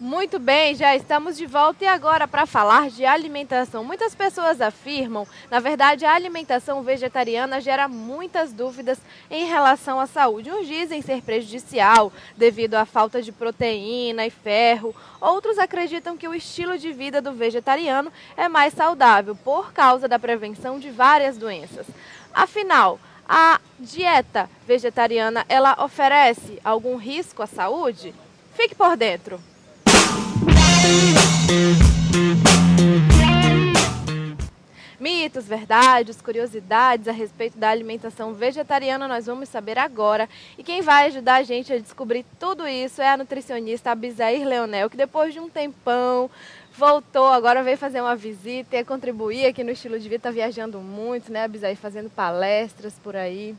Muito bem, já estamos de volta e agora para falar de alimentação. Muitas pessoas afirmam, na verdade, a alimentação vegetariana gera muitas dúvidas em relação à saúde. Uns dizem ser prejudicial devido à falta de proteína e ferro. Outros acreditam que o estilo de vida do vegetariano é mais saudável por causa da prevenção de várias doenças. Afinal, a dieta vegetariana, ela oferece algum risco à saúde? Fique por dentro. Mitos, verdades, curiosidades a respeito da alimentação vegetariana nós vamos saber agora. E quem vai ajudar a gente a descobrir tudo isso é a nutricionista Abisair Leonel, que depois de um tempão voltou, agora veio fazer uma visita e contribuir aqui no Estilo de Vida, está viajando muito, né, Abisair, fazendo palestras por aí.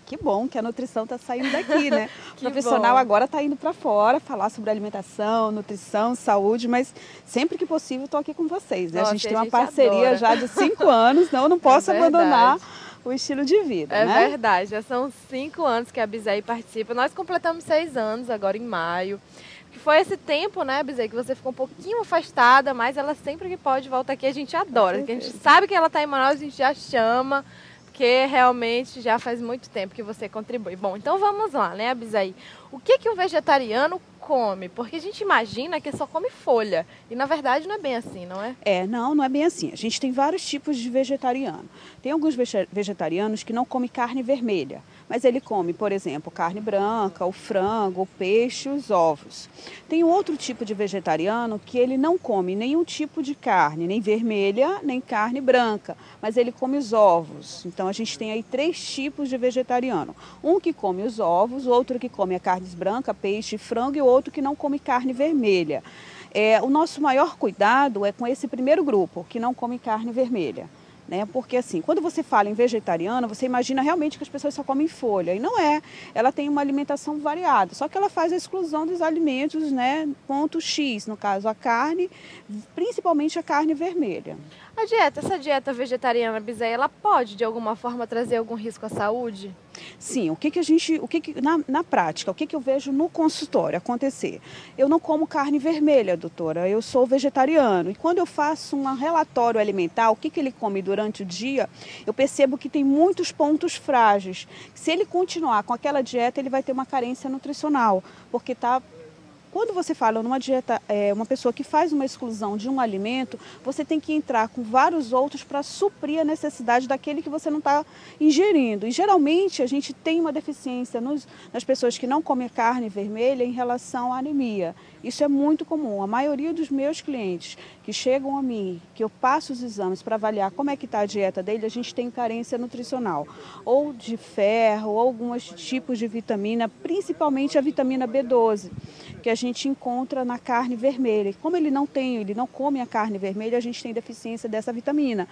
Que bom que a nutrição está saindo daqui, né? O profissional bom. agora está indo para fora falar sobre alimentação, nutrição, saúde, mas sempre que possível estou aqui com vocês, né? Nossa, a gente tem uma parceria adora. já de 5 anos, não, eu não posso abandonar o estilo de vida, É né? verdade, já são 5 anos que a Abisair participa, nós completamos 6 anos agora em maio. Que foi esse tempo, né, Abisair, que você ficou um pouquinho afastada, mas ela sempre que pode volta aqui, a gente adora. Porque a gente sabe que ela está em Manaus, a gente já chama, porque realmente já faz muito tempo que você contribui. Bom, então vamos lá, né, Abisair? O que um vegetariano come? Porque a gente imagina que só come folha, e na verdade não é bem assim, não é? Não é bem assim. A gente tem vários tipos de vegetariano. Tem alguns vegetarianos que não comem carne vermelha, mas ele come, por exemplo, carne branca, o frango, o peixe, os ovos. Tem outro tipo de vegetariano que ele não come nenhum tipo de carne, nem vermelha, nem carne branca, mas ele come os ovos. Então a gente tem aí 3 tipos de vegetariano. Um que come os ovos, outro que come a carne branca, peixe, frango, e o outro que não come carne vermelha. O nosso maior cuidado é com esse primeiro grupo, que não come carne vermelha. Né? Porque assim, quando você fala em vegetariana, você imagina realmente que as pessoas só comem folha, e não é. Ela tem uma alimentação variada, só que ela faz a exclusão dos alimentos, né, ponto X, no caso a carne, principalmente a carne vermelha. Essa dieta vegetariana, Abisair, ela pode de alguma forma trazer algum risco à saúde? Sim, na prática, o que eu vejo no consultório acontecer? Eu não como carne vermelha, doutora, eu sou vegetariano, e quando eu faço um relatório alimentar, o que ele come durante o dia, eu percebo que tem muitos pontos frágeis. Se ele continuar com aquela dieta, ele vai ter uma carência nutricional, porque quando você fala numa dieta, uma pessoa que faz uma exclusão de um alimento, você tem que entrar com vários outros para suprir a necessidade daquele que você não está ingerindo. E geralmente a gente tem uma deficiência nas pessoas que não comem carne vermelha em relação à anemia. Isso é muito comum. A maioria dos meus clientes que chegam a mim, que eu passo os exames para avaliar como é que está a dieta dele, a gente tem carência nutricional, ou de ferro, ou alguns tipos de vitamina, principalmente a vitamina B12, que a gente encontra na carne vermelha. E como ele não come a carne vermelha, a gente tem deficiência dessa vitamina.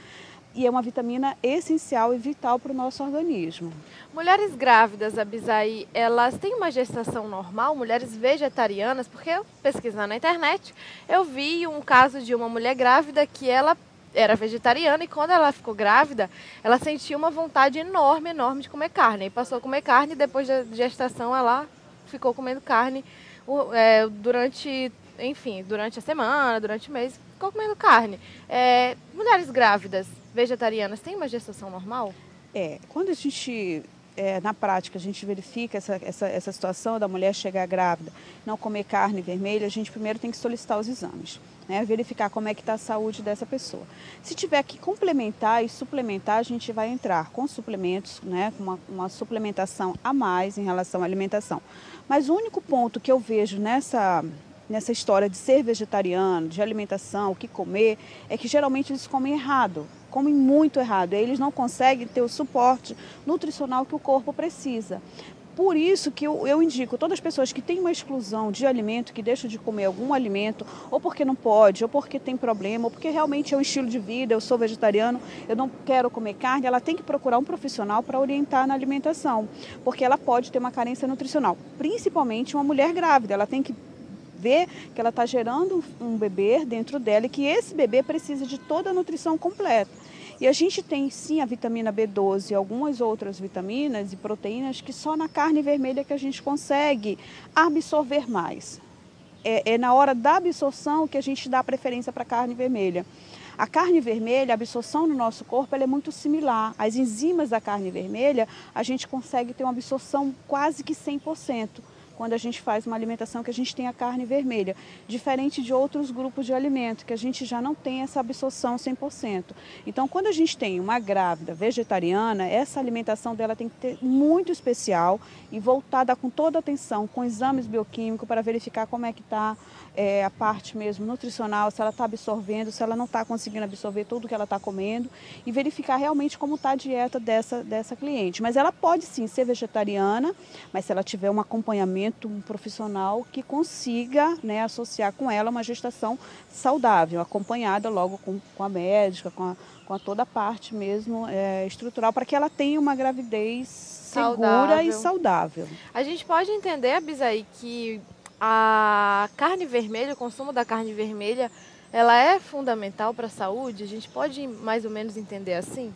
E é uma vitamina essencial e vital para o nosso organismo. Mulheres grávidas, Abisair, elas têm uma gestação normal? Mulheres vegetarianas? Porque eu, pesquisando na internet, eu vi um caso de uma mulher grávida que ela era vegetariana e quando ela ficou grávida, ela sentiu uma vontade enorme de comer carne. E passou a comer carne e depois da gestação ela ficou comendo carne durante a semana, durante o mês, ficou comendo carne. Mulheres grávidas, vegetarianas, têm uma gestação normal? Quando a gente, na prática, a gente verifica essa situação da mulher chegar grávida, não comer carne vermelha, a gente primeiro tem que solicitar os exames, né? Verificar como é que está a saúde dessa pessoa. Se tiver que complementar e suplementar, a gente vai entrar com suplementos, né? Com uma suplementação a mais em relação à alimentação. Mas o único ponto que eu vejo nessa história de ser vegetariano, de alimentação, o que comer, é que geralmente eles comem errado, comem muito errado. Eles não conseguem ter o suporte nutricional que o corpo precisa. Por isso que eu indico todas as pessoas que têm uma exclusão de alimento, que deixam de comer algum alimento, ou porque não pode, ou porque tem problema, ou porque realmente é um estilo de vida, eu sou vegetariano, eu não quero comer carne, ela tem que procurar um profissional para orientar na alimentação, porque ela pode ter uma carência nutricional, principalmente uma mulher grávida, ela tem que ver que ela está gerando um bebê dentro dela e que esse bebê precisa de toda a nutrição completa. E a gente tem sim a vitamina B12 e algumas outras vitaminas e proteínas que só na carne vermelha que a gente consegue absorver mais. é na hora da absorção que a gente dá preferência para a carne vermelha. A carne vermelha, a absorção no nosso corpo, ela é muito similar. As enzimas da carne vermelha, a gente consegue ter uma absorção quase que 100%. Quando a gente faz uma alimentação que a gente tem a carne vermelha, diferente de outros grupos de alimento, que a gente já não tem essa absorção 100%. Então, quando a gente tem uma grávida vegetariana, essa alimentação dela tem que ter muito especial e voltada com toda a atenção, com exames bioquímicos para verificar como é que está a parte mesmo nutricional, se ela está absorvendo, se ela não está conseguindo absorver tudo que ela está comendo e verificar realmente como está a dieta dessa cliente. Mas ela pode sim ser vegetariana, mas se ela tiver um acompanhamento, um profissional que consiga, né, associar com ela uma gestação saudável, acompanhada logo com a médica, com toda a parte mesmo estrutural, para que ela tenha uma gravidez segura e saudável. A gente pode entender, Abisaí, que a carne vermelha, o consumo da carne vermelha, ela é fundamental para a saúde? A gente pode mais ou menos entender assim?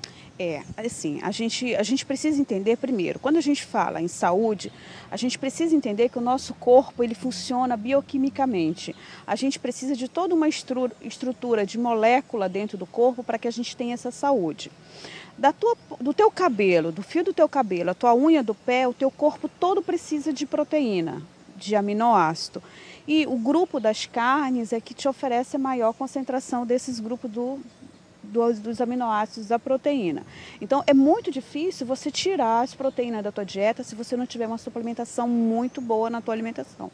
Assim, a gente precisa entender primeiro, quando a gente fala em saúde, a gente precisa entender que o nosso corpo ele funciona bioquimicamente. A gente precisa de toda uma estrutura de molécula dentro do corpo para que a gente tenha essa saúde. Do teu cabelo, do fio do teu cabelo, a tua unha do pé, o teu corpo todo precisa de proteína, de aminoácido. E o grupo das carnes é que te oferece a maior concentração desses grupos dos aminoácidos da proteína. Então, é muito difícil você tirar as proteínas da tua dieta se você não tiver uma suplementação muito boa na tua alimentação.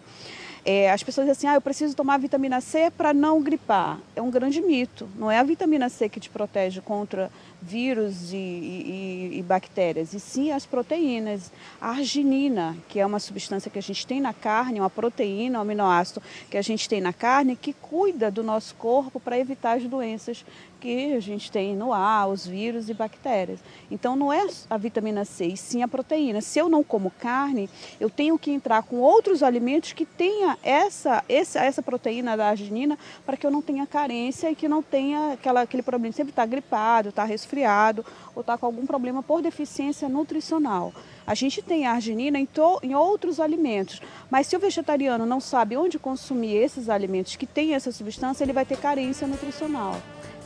As pessoas dizem assim, eu preciso tomar vitamina C para não gripar. É um grande mito. Não é a vitamina C que te protege contra vírus e bactérias, e sim as proteínas. A arginina, que é uma substância que a gente tem na carne, uma proteína, um aminoácido que a gente tem na carne, que cuida do nosso corpo para evitar as doenças que a gente tem no ar, os vírus e bactérias. Então não é a vitamina C, e sim a proteína. Se eu não como carne, eu tenho que entrar com outros alimentos que tenha essa proteína da arginina para que eu não tenha carência e que não tenha aquele problema de sempre estar gripado, estar resfriado ou estar com algum problema por deficiência nutricional. A gente tem a arginina em outros alimentos, mas se o vegetariano não sabe onde consumir esses alimentos que têm essa substância, ele vai ter carência nutricional.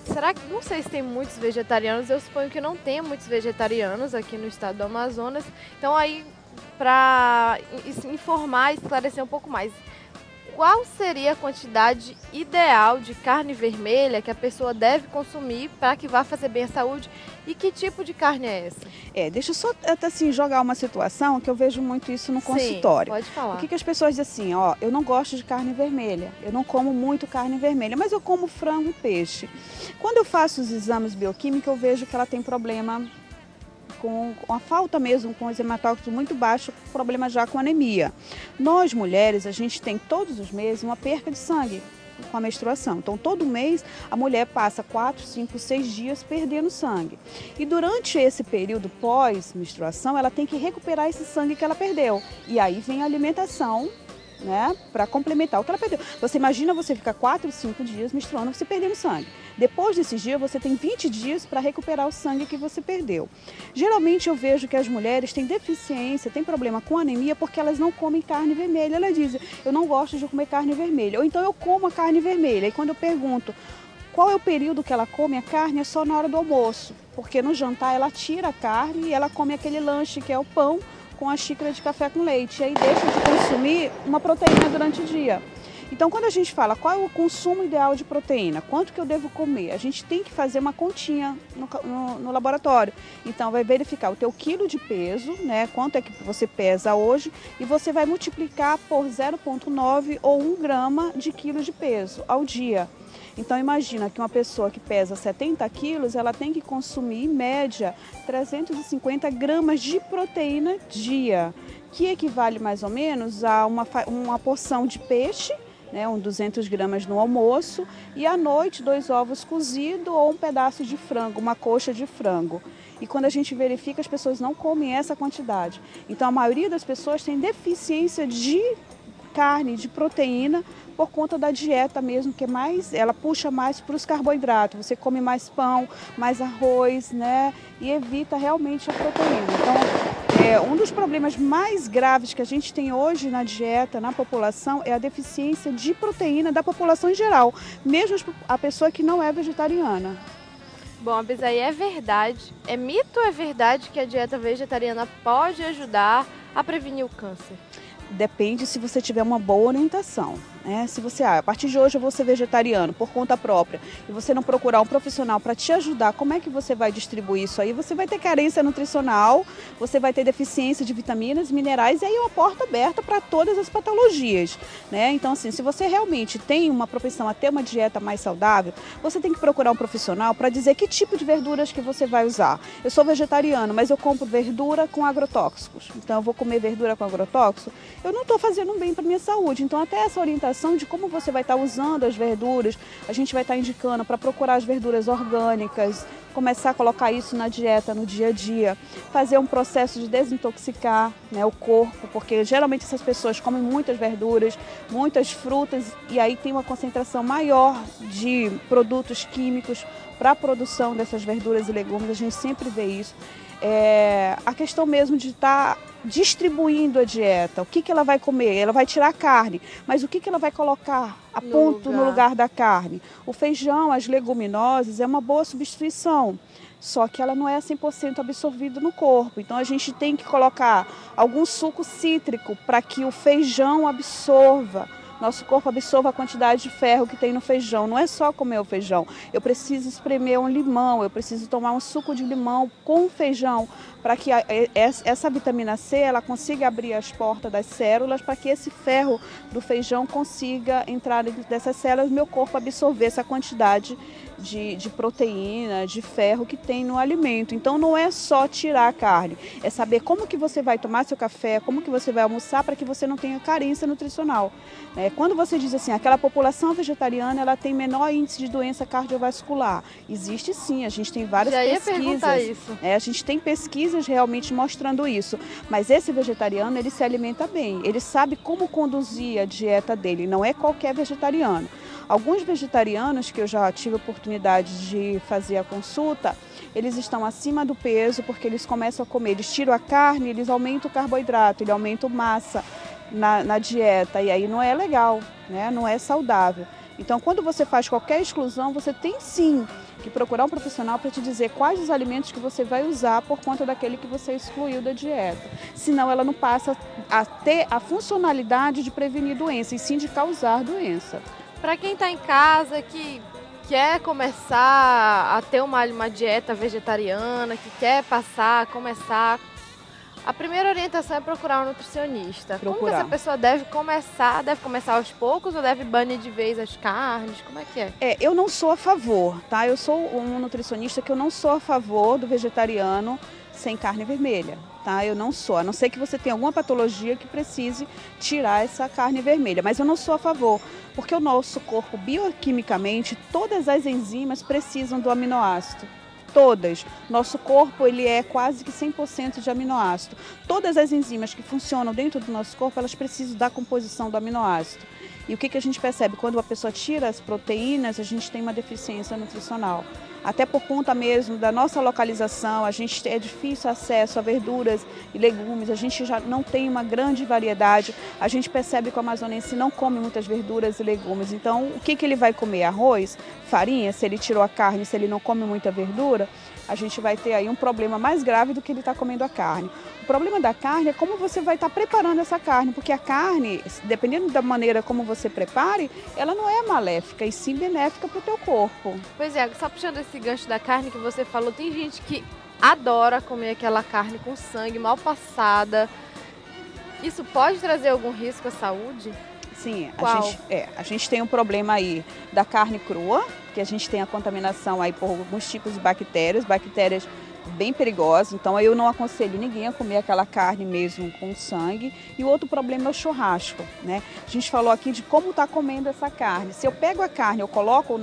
Será que, não sei se tem muitos vegetarianos, eu suponho que não tem muitos vegetarianos aqui no estado do Amazonas. Então aí, para informar e esclarecer um pouco mais, qual seria a quantidade ideal de carne vermelha que a pessoa deve consumir para que vá fazer bem à saúde? E que tipo de carne é essa? Deixa eu só assim, jogar uma situação que eu vejo muito isso no consultório. Pode falar. O que as pessoas dizem assim, eu não gosto de carne vermelha, eu não como muito carne vermelha, mas eu como frango e peixe. Quando eu faço os exames bioquímicos, eu vejo que ela tem problema com a falta mesmo, com os hematócritos muito baixos, problema já com anemia. Nós mulheres, a gente tem todos os meses uma perca de sangue com a menstruação. Então, todo mês a mulher passa 4, 5, 6 dias perdendo sangue. E durante esse período pós-menstruação, ela tem que recuperar esse sangue que ela perdeu. E aí vem a alimentação, né, para complementar o que ela perdeu. Você imagina você ficar 4, 5 dias menstruando, você perdendo sangue. Depois desses dias, você tem 20 dias para recuperar o sangue que você perdeu. Geralmente eu vejo que as mulheres têm deficiência, têm problema com anemia porque elas não comem carne vermelha. Elas dizem, eu não gosto de comer carne vermelha. Ou então eu como a carne vermelha. E quando eu pergunto qual é o período que ela come a carne, é só na hora do almoço. Porque no jantar ela tira a carne e ela come aquele lanche que é o pão com a xícara de café com leite. E aí deixa de consumir uma proteína durante o dia. Então, quando a gente fala qual é o consumo ideal de proteína, quanto que eu devo comer, a gente tem que fazer uma continha no laboratório. Então, vai verificar o teu quilo de peso, né, quanto é que você pesa hoje, e você vai multiplicar por 0,9 ou 1 grama de quilo de peso ao dia. Então, imagina que uma pessoa que pesa 70 quilos, ela tem que consumir, em média, 350 gramas de proteína dia, que equivale mais ou menos a uma porção de peixe, né, 200 gramas no almoço, e à noite 2 ovos cozidos ou um pedaço de frango, uma coxa de frango. E quando a gente verifica, as pessoas não comem essa quantidade. Então, a maioria das pessoas tem deficiência de carne, de proteína, por conta da dieta mesmo, que é ela puxa mais para os carboidratos. Você come mais pão, mais arroz, né? E evita realmente a proteína. Então, Um dos problemas mais graves que a gente tem hoje na dieta, na população, é a deficiência de proteína da população em geral, mesmo a pessoa que não é vegetariana. Bom, Abisaí, é verdade, é mito ou é verdade que a dieta vegetariana pode ajudar a prevenir o câncer? Depende se você tiver uma boa orientação. Se você, a partir de hoje eu vou ser vegetariano por conta própria e você não procurar um profissional para te ajudar, como é que você vai distribuir isso aí? Você vai ter carência nutricional, você vai ter deficiência de vitaminas, minerais e aí é uma porta aberta para todas as patologias, né? Então assim, se você realmente tem uma propensão a ter uma dieta mais saudável, você tem que procurar um profissional para dizer que tipo de verduras que você vai usar. Eu sou vegetariano, mas eu compro verdura com agrotóxicos, então eu vou comer verdura com agrotóxico, eu não estou fazendo um bem para minha saúde, então até essa orientação de como você vai estar usando as verduras, a gente vai estar indicando para procurar as verduras orgânicas, começar a colocar isso na dieta no dia a dia, fazer um processo de desintoxicar, né, o corpo, porque geralmente essas pessoas comem muitas verduras, muitas frutas e aí tem uma concentração maior de produtos químicos para a produção dessas verduras e legumes, a gente sempre vê isso. A questão mesmo de estar distribuindo a dieta, o que ela vai comer, ela vai tirar a carne, mas o que ela vai colocar no lugar da carne? O feijão, as leguminosas é uma boa substituição, só que ela não é 100% absorvida no corpo, então a gente tem que colocar algum suco cítrico para que o feijão absorva. Nosso corpo absorva a quantidade de ferro que tem no feijão. Não é só comer o feijão. Eu preciso espremer um limão, eu preciso tomar um suco de limão com feijão para que essa vitamina C ela consiga abrir as portas das células para que esse ferro do feijão consiga entrar dentro dessas células e meu corpo absorver essa quantidade de proteína, de ferro que tem no alimento. Então não é só tirar a carne, é saber como que você vai tomar seu café, como que você vai almoçar para que você não tenha carência nutricional. Quando você diz assim, aquela população vegetariana ela tem menor índice de doença cardiovascular, existe sim, a gente tem várias pesquisas. Isso. A gente tem pesquisas realmente mostrando isso, mas esse vegetariano ele se alimenta bem, ele sabe como conduzir a dieta dele, não é qualquer vegetariano. Alguns vegetarianos que eu já tive a oportunidade de fazer a consulta, eles estão acima do peso porque eles começam a comer, eles tiram a carne, eles aumentam o carboidrato, eles aumentam massa na dieta e aí não é legal, né? Não é saudável. Então quando você faz qualquer exclusão, você tem sim que procurar um profissional para te dizer quais os alimentos que você vai usar por conta daquele que você excluiu da dieta. Senão ela não passa a ter a funcionalidade de prevenir doença e sim de causar doença. Para quem está em casa, que quer começar a ter uma dieta vegetariana, que quer começar, a primeira orientação é procurar um nutricionista. Como que essa pessoa deve começar? Deve começar aos poucos ou deve banir de vez as carnes? Como é que é? Eu não sou a favor, tá? Eu sou um nutricionista que eu não sou a favor do vegetariano sem carne vermelha, tá? Eu não sou, a não ser que você tenha alguma patologia que precise tirar essa carne vermelha, mas eu não sou a favor, porque o nosso corpo, bioquimicamente, todas as enzimas precisam do aminoácido. Todas. Nosso corpo ele é quase que 100% de aminoácido. Todas as enzimas que funcionam dentro do nosso corpo, elas precisam da composição do aminoácido. E o que a gente percebe? Quando a pessoa tira as proteínas, a gente tem uma deficiência nutricional. Até por conta mesmo da nossa localização, a gente é difícil acesso a verduras e legumes, a gente já não tem uma grande variedade. A gente percebe que o amazonense não come muitas verduras e legumes. Então, o que ele vai comer? Arroz? Farinha? Se ele tirou a carne, se ele não come muita verdura, a gente vai ter aí um problema mais grave do que ele está comendo a carne. O problema da carne é como você vai estar preparando essa carne, porque a carne, dependendo da maneira como você prepare, ela não é maléfica e sim benéfica para o teu corpo. Pois é, só puxando esse gancho da carne que você falou, tem gente que adora comer aquela carne com sangue, mal passada. Isso pode trazer algum risco à saúde? Sim, a gente tem um problema aí da carne crua, que a gente tem a contaminação aí por alguns tipos de bactérias bem perigosas, então eu não aconselho ninguém a comer aquela carne mesmo com sangue. E o outro problema é o churrasco, né? A gente falou aqui de como está comendo essa carne. Se eu pego a carne, eu coloco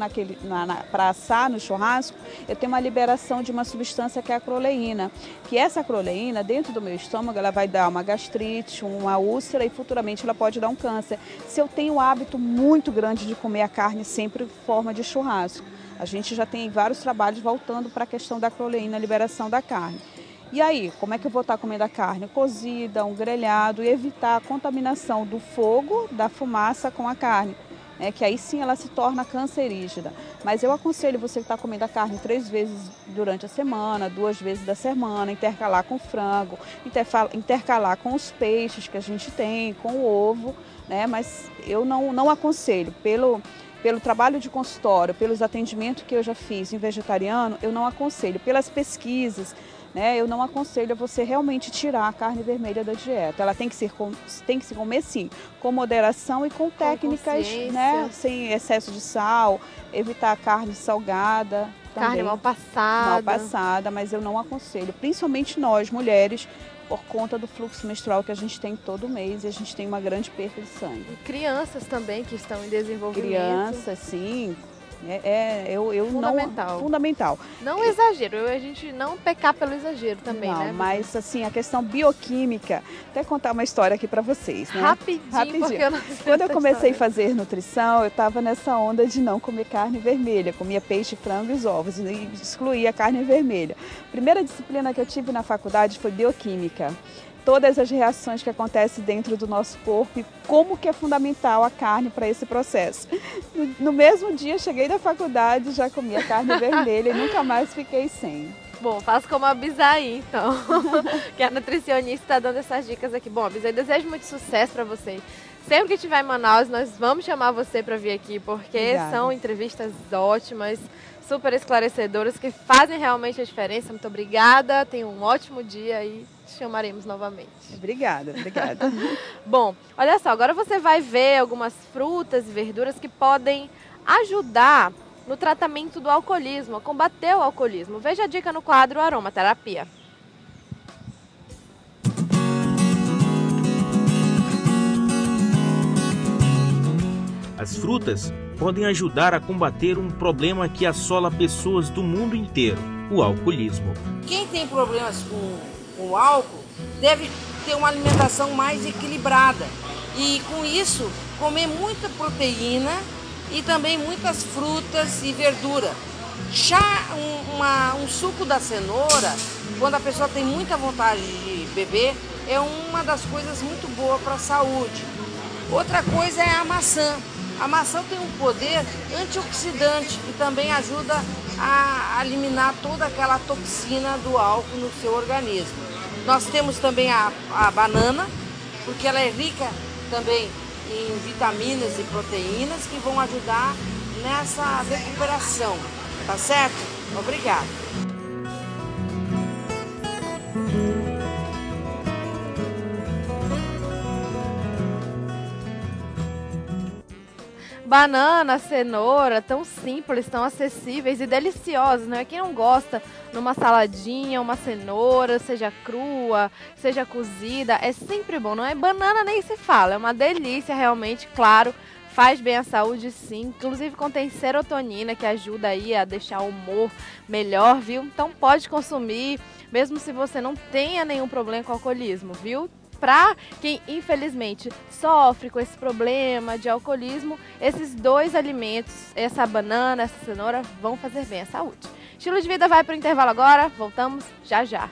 para assar no churrasco, eu tenho uma liberação de uma substância que é a acroleína, que essa acroleína dentro do meu estômago, ela vai dar uma gastrite, uma úlcera e futuramente ela pode dar um câncer. Se eu tenho o hábito muito grande de comer a carne sempre em forma de churrasco. A gente já tem vários trabalhos voltando para a questão da acroleína, a liberação da carne. E aí, como é que eu vou estar comendo a carne? Cozida, um grelhado, e evitar a contaminação do fogo, da fumaça com a carne. Que aí sim ela se torna cancerígena. Mas eu aconselho você estar comendo a carne 3 vezes durante a semana, 2 vezes da semana, intercalar com frango, intercalar com os peixes que a gente tem, com o ovo, né? Mas eu não aconselho, pelo trabalho de consultório, pelos atendimentos que eu já fiz em vegetariano, eu não aconselho. Pelas pesquisas, né, eu não aconselho você realmente tirar a carne vermelha da dieta. Ela tem que se comer sim, com moderação e com técnicas, né, sem excesso de sal, evitar a carne salgada. Também. Carne mal passada. Mal passada, mas eu não aconselho, principalmente nós, mulheres, por conta do fluxo menstrual que a gente tem todo mês e a gente tem uma grande perda de sangue. E crianças também que estão em desenvolvimento. Crianças, sim. Fundamental. Fundamental. Não exagero, a gente não pecar pelo exagero também, não, né? Mas assim, a questão bioquímica, até contar uma história aqui para vocês, né? Rapidinho, porque eu não sei. Quando eu comecei a fazer nutrição, eu estava nessa onda de não comer carne vermelha, comia peixe, frango e os ovos, e excluía a carne vermelha. A primeira disciplina que eu tive na faculdade foi bioquímica. Todas as reações que acontecem dentro do nosso corpo e como que é fundamental a carne para esse processo. No mesmo dia, cheguei da faculdade, já comia carne vermelha e nunca mais fiquei sem. Bom, faço como a Bisaí, então, que a nutricionista está dando essas dicas aqui. Bom, Bisaí, desejo muito sucesso para vocês. Sempre que estiver em Manaus, nós vamos chamar você para vir aqui, porque Obrigada. São entrevistas ótimas, super esclarecedoras, que fazem realmente a diferença. Muito obrigada, tenha um ótimo dia e te chamaremos novamente. Obrigada. Bom, olha só, agora você vai ver algumas frutas e verduras que podem ajudar no tratamento do alcoolismo, a combater o alcoolismo. Veja a dica no quadro Aromaterapia. As frutas podem ajudar a combater um problema que assola pessoas do mundo inteiro, o alcoolismo. Quem tem problemas com o álcool deve ter uma alimentação mais equilibrada e, com isso, comer muita proteína e também muitas frutas e verdura. Um suco da cenoura, quando a pessoa tem muita vontade de beber, é uma das coisas muito boas para a saúde. Outra coisa é a maçã. A maçã tem um poder antioxidante e também ajuda a eliminar toda aquela toxina do álcool no seu organismo. Nós temos também a banana, porque ela é rica também em vitaminas e proteínas que vão ajudar nessa recuperação, tá certo? Obrigada. Banana, cenoura, tão simples, tão acessíveis e deliciosas, né? Quem não gosta numa saladinha, uma cenoura, seja crua, seja cozida, é sempre bom, não é? Banana nem se fala, é uma delícia realmente, claro, faz bem à saúde sim, inclusive contém serotonina que ajuda aí a deixar o humor melhor, viu? Então pode consumir, mesmo se você não tenha nenhum problema com alcoolismo, viu? Para quem infelizmente sofre com esse problema de alcoolismo, esses 2 alimentos, essa banana, essa cenoura, vão fazer bem à saúde. Estilo de Vida vai para o intervalo agora, voltamos já já.